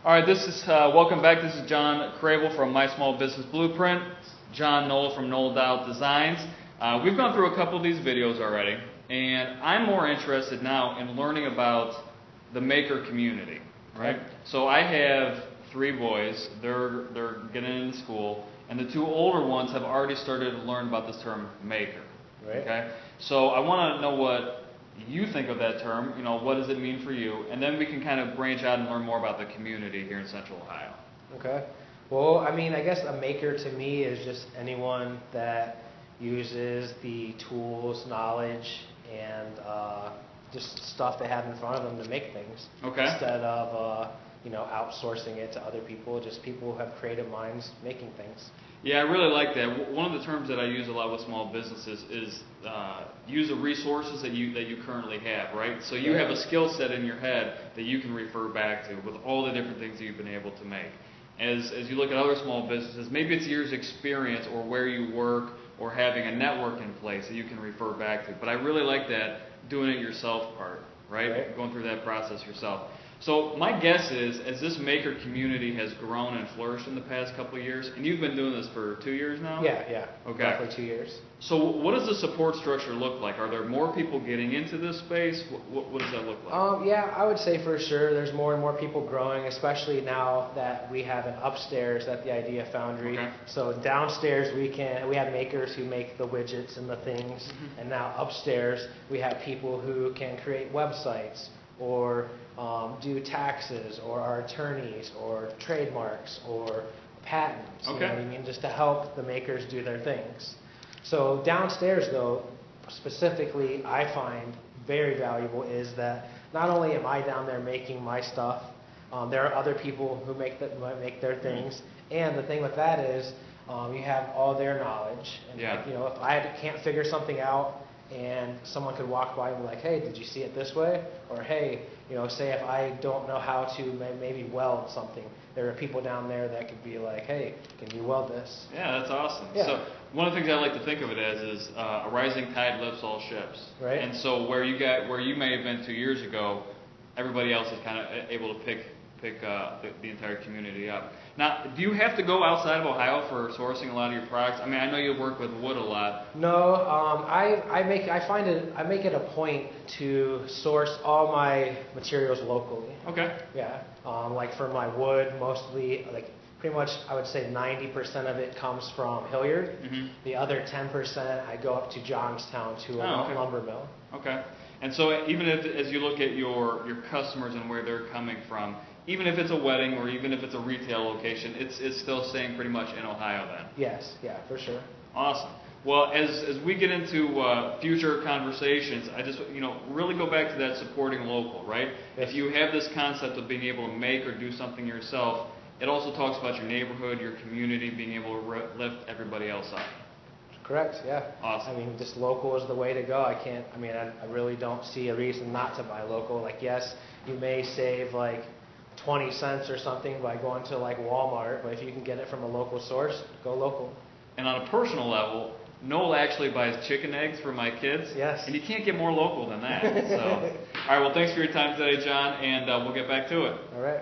All right, welcome back. This is John Crable from My Small Business Blueprint, John Noel from NoelDoubt Designs. We've gone through a couple of these videos already, and I'm more interested now in learning about the maker community, right? So I have 3 boys. They're getting into school, and the 2 older ones have already started to learn about this term maker. Right. Okay. So I want to know what you think of that term. You know, what does it mean for you? And then we can kind of branch out and learn more about the community here in Central Ohio. Okay. Well, I mean, I guess a maker to me is just anyone that uses the tools, knowledge, and just stuff they have in front of them to make things. Okay. Instead of outsourcing it to other people, just people who have creative minds making things. Yeah, I really like that. One of the terms that I use a lot with small businesses is use the resources that you currently have, right? So you have a skill set in your head that you can refer back to with all the different things that you've been able to make. As you look at other small businesses, maybe it's years' experience or where you work or having a network in place that you can refer back to. But I really like that doing it yourself part, right? Going through that process yourself. So my guess is, as this maker community has grown and flourished in the past couple of years, and you've been doing this for 2 years now? Yeah. Okay. Roughly 2 years. So what does the support structure look like? Are there more people getting into this space? What does that look like? Yeah, I would say for sure there's more and more people growing, especially now that we have an upstairs at the Idea Foundry. Okay. So downstairs we have makers who make the widgets and the things, and now upstairs we have people who can create websites or do taxes, or are attorneys, or trademarks, or patents. Okay. You know what I mean? Just to help the makers do their things. So downstairs, though, specifically, I find very valuable is that not only am I down there making my stuff, there are other people who make their things, and the thing with that is you have all their knowledge. And if I can't figure something out, and someone could walk by and be like, hey, did you see it this way? Or hey, say if I don't know how to maybe weld something, there are people down there that could be like, hey, can you weld this? Yeah, that's awesome. Yeah. So one of the things I like to think of it as is a rising tide lifts all ships. Right. And so where you may have been 2 years ago, everybody else is kind of able to pick the entire community up. Now, do you have to go outside of Ohio for sourcing a lot of your products? I mean, I know you work with wood a lot. No, I make it a point to source all my materials locally. Okay. Yeah. Like for my wood, mostly, like pretty much, I would say 90% of it comes from Hilliard. Mm-hmm. The other 10% I go up to Johnstown to a lumber mill. Okay. And so even as you look at your customers and where they're coming from, even if it's a wedding or even if it's a retail location, it's still staying pretty much in Ohio then? Yes, yeah, for sure. Awesome. Well, as we get into future conversations, I just really go back to that supporting local, right? Yes. If you have this concept of being able to make or do something yourself, it also talks about your neighborhood, your community, being able to lift everybody else up. Correct, yeah. Awesome. I mean, just local is the way to go. I really don't see a reason not to buy local. Like, yes, you may save like 20 cents or something by going to like Walmart, but if you can get it from a local source, go local. And on a personal level, Noel actually buys chicken eggs for my kids. Yes. And you can't get more local than that. So, all right, well, thanks for your time today, John, and we'll get back to it. All right.